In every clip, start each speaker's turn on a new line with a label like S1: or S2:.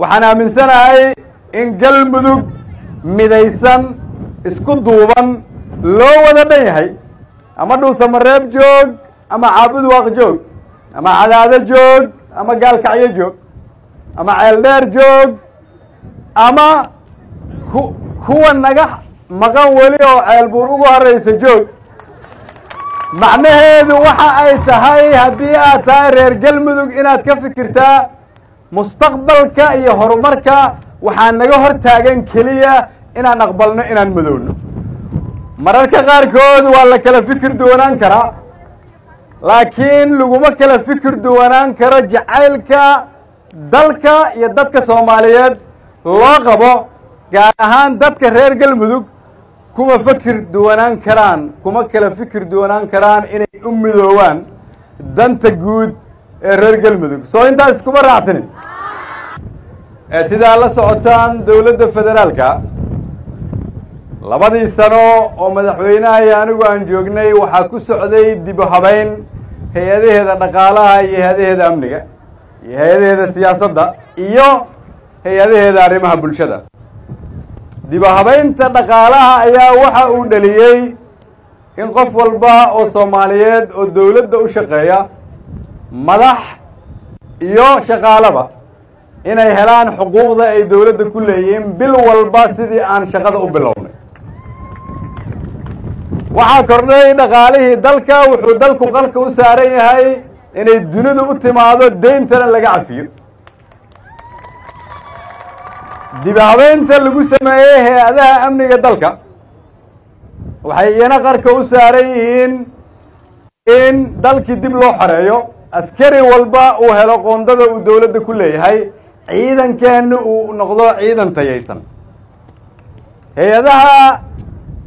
S1: waxaan aaminsanahay in galmudug midaysan isku duuban loo wada dhan yahay ama dhuusamareeb joog ama caabud waaq joog ama cadaado joog ama gaalkacyo joog ama ceeldheer joog ama kuwa naga maqan weli oo ceelbuur ugu horeysa joog macnaheedu waxa ay tahay haddii aad tahay reer galmudug inaad ka fikirtaa mustaqbalka iyo horumarka waxaa naga hor taagan keliya inaan aqbalno inaan madowno mararka qaarkood waa la kala fikir duwanaan karaa laakiin laguma kala fikir duwanaan karo jacaylka dalka iyo dadka soomaaliyeed loo qabo gaar ahaan dadka reer galmudug kuma kala fikir duwanaan karaan inay u midoowaan danta guud ee reer galmudug soo intaas kuma raacsanin sidaa la socotaan dowladda federaalka labadii sano oo madaxweynaha iyo anigu aan joognay waxaa ku socday dib u habeyn hay-adaheeda dhaqaalaha iyo hay-adaheeda amniga iyo hay-adaheeda siyaasadda iyo hay-adaheeda arrimaha bulshada dib u habeynta dhaqaalaha ayaa waxa uu dhaliyey in qof walba oo soomaaliyeed oo dowladda u shaqeeya madax iyo shaqaalaba inay helaan xuquuqda ay dowladda ku leeyihiin bil walba sidii aan shaqada u bilownay waxaa kordhay dhaqaalihii dalka wuxuu dalku qalka u saaran yahay inay dunidu u timaado deyntana laga cafiyo dib u habeynta lagu sameeyey hay-adaha amniga dalka waxay iyana qarka u saaran yihiin in dalkii dib loo xoreeyo askari walba uu helo qoondada uu dowladda ku leeyahay ciidankeena uu noqdo ciidan tayaysan hay-adaha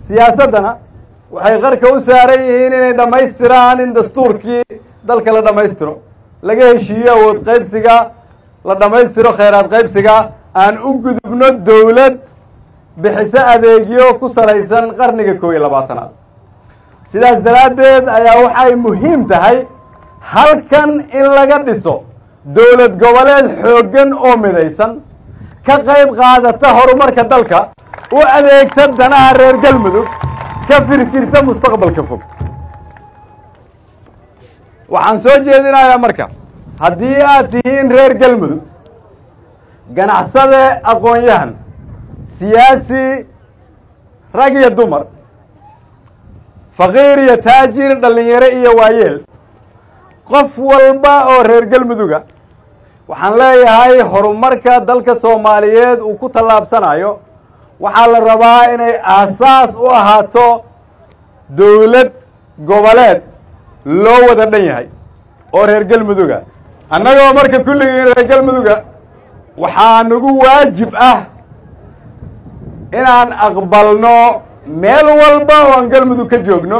S1: siyaasaddana waxay qarka u saaran yihiin inay dhammaystiraan in dastuurkii dalka la dhammaystiro laga heshiiyo awood qaybsiga la dhammaystiro kheyraad qaybsiga aan u gudubno dowlad bixiso adeegyo ku salaysan qarniga 21aad sidaas daraaddeed ayaa waxay muhiim tahay halkan in laga dhiso dowlad goboleed xooggan oo midaysan ka qayb qaadata horumarka dalka u adeegta danaha reer galmudug ka fikirta mustaqbalka fog waxaan soo jeedinayaa marka haddii aad tihiin reer galmudug ganacsade aqoon-yahan siyaasi rag iyo dumar faqiir iyo taajir dhallinyaro iyo waayeel qof walba oo reer galmuduga waxaan leeyahay horumarka dalka soomaaliyeed uu ku tallaabsanayo waxaa la rabaa inay aasaas u ahaato dowlad goboleed loo wada dhan yahay oo reer galmuduga annagoo marka kulligii reer galmuduga waxaa nagu waajib ah inaan aqbalno meel walba oo aan galmudug ka joogno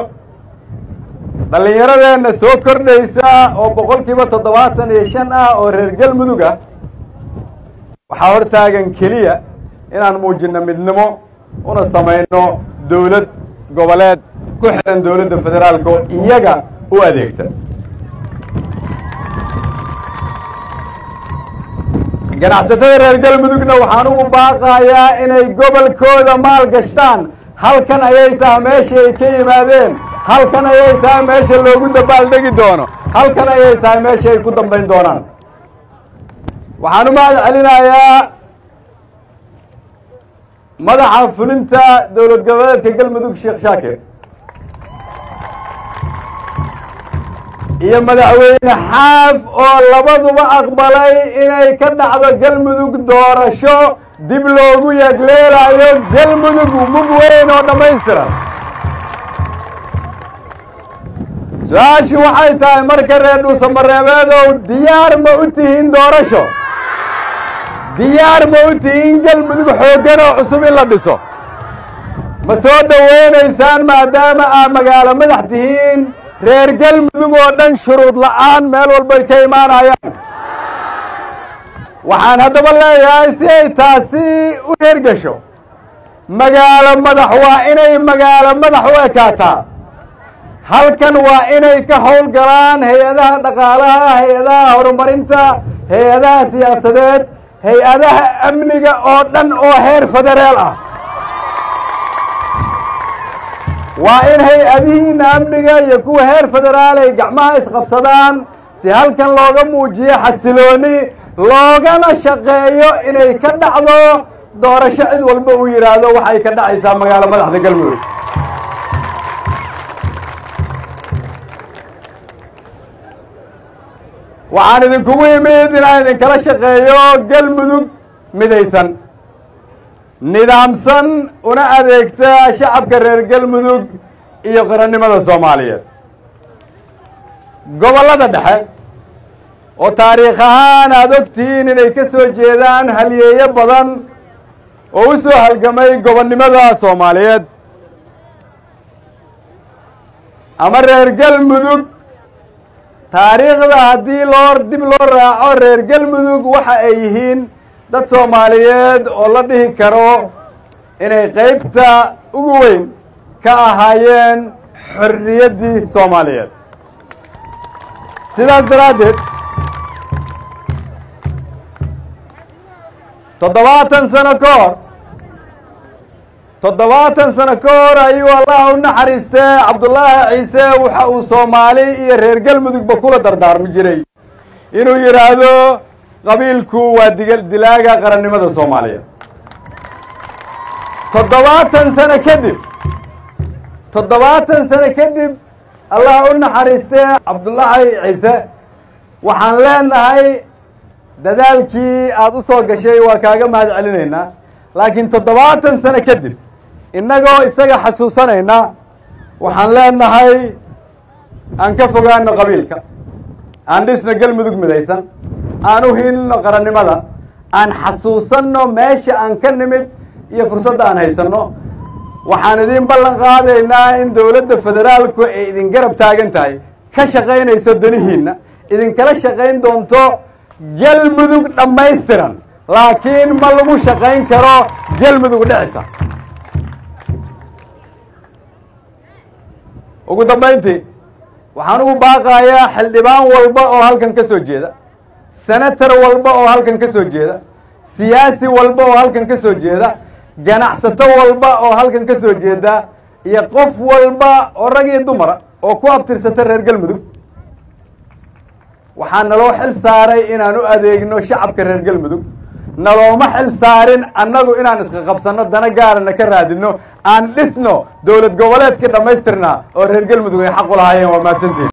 S1: dhallinyaradeenna soo kordhaysa oo 75% ah oo reer galmudug ah waxaa hor taagan keliya inaan muujino midnimo una samayno dowlad goboleed ku xiran dowladda federaalka oo iyaga u adeegta ganacsatada reer galmudugna waxaan ugu baaqayaa inay gobolkooda maal gashtaan halkan ayay tahay meesha ay ka yimaadeen halkan ayay tahay meesha loogu dabaaldegi doono halkan ayay tahay meesha ay ku dambayn doonaan waxaan u mahad celinayaa madaxa fulinta dowlad goboleedka galmudug sheekh shaakir iyo madaxweyne xaaf oo labaduba aqbalay inay ka dhacdo galmudug doorasho dib loogu yeegleelayo galmudug mug weyn oo dhammaystiran su-aashu waxay tahay marka reer dhuusamareebeedow diyaar ma u tihiin doorasho diyaar ma u tihiin galmudug xooggan oo cusub in la dhiso ma soo dhoweynaysaan maadaama aad magaalo madax tihiin reer galmudug oo dhan shuruud la'aan meel walbay ka imaanayaan waxaan haddaba leeyahay si ay taasi u hergesho magaalo madax waa inay magaalo madax u ekaataa halkan waa inay ka howlgalaan hay-adaha dhaqaalaha hay-adaha horumarinta hay-adaha siyaasadeed hay-adaha amniga oo dhan oo heer federaal ah waa in hay-adihiina amniga iyo kuwa heer federaal ay gacmaha isqabsadaan si halkan looga muujiyo xasilooni loogana shaqeeyo inay ka dhacdo doorasho cid walba uu yidhaahdo waxay ka dhacaysaa magaalo madaxda galmudug waxaan idinkugu imid inaan idinkala shaqeeyo galmudug midaysan nidaamsan una adeegta shacabka reer galmudug iyo qarannimada soomaaliyeed gobollada dhexe oo taariikh ahaan aada ogtihiin inay ka soo jeedaan halyeeyo badan oo u soo halgamay gobonnimada soomaaliyeed ama reer galmudug taariikhda haddii dib loo raaco reer galmudug waxa ay yihiin dad soomaaliyeed oo la dhihi karo inay qaybta ugu weyn ka ahaayeen xorriyaddii soomaaliyeed sidaas daraaddeed 70 sano ka hor ayuu allah u naxariistee cabdullaahi ciise waxa uu soomaali iyo reer galmudugba kula dardaarmi jiray inuu yidhaahdo qabiilku waa dilaaga qarannimada soomaaliyeed 70 sano kadib allah u naxariistee cabdullaahi ciise waxaan leenahay dadaalkii aada u soo gashay waa kaaga mahad celinaynaa laakiin 70 sano kadib innagoo isaga xasuusanayna waxaan leenahay aan ka fogaano qabiilka aan dhisno galmudug midaysan aan u hiilno qarannimada aan xasuusanno meesha aan ka nimid iyo fursadda aan haysanno waxaan idiin ballan qaadaynaa in dowladda federaalku ay idin garab taagan tahay ka shaqaynayso danihiinna idinkala shaqayn doonto galmudug dhammaystiran laakiin ma lagu shaqayn karo galmudug dhicisa ugu dambayntii waxaan ugu baaqayaa xildhibaan walba oo halkan ka soo jeeda senator walba oo halkan ka soo jeeda siyaasi walba oo halkan ka soo jeeda ganacsato walba oo halkan ka soo jeeda iyo qof walba oo rag iyo dumara oo ku abtirsata reer galmudug waxaa naloo xil saaray inaan u adeegno shacabka reer galmudug nalooma xil saarin annagu inaan iska qabsanno dana gaarana ka raadino aan dhisno dowlad goboleedkii dhammaystirnaa oo reer galmudug ay xaq u lahaayeen waa mahadsantiin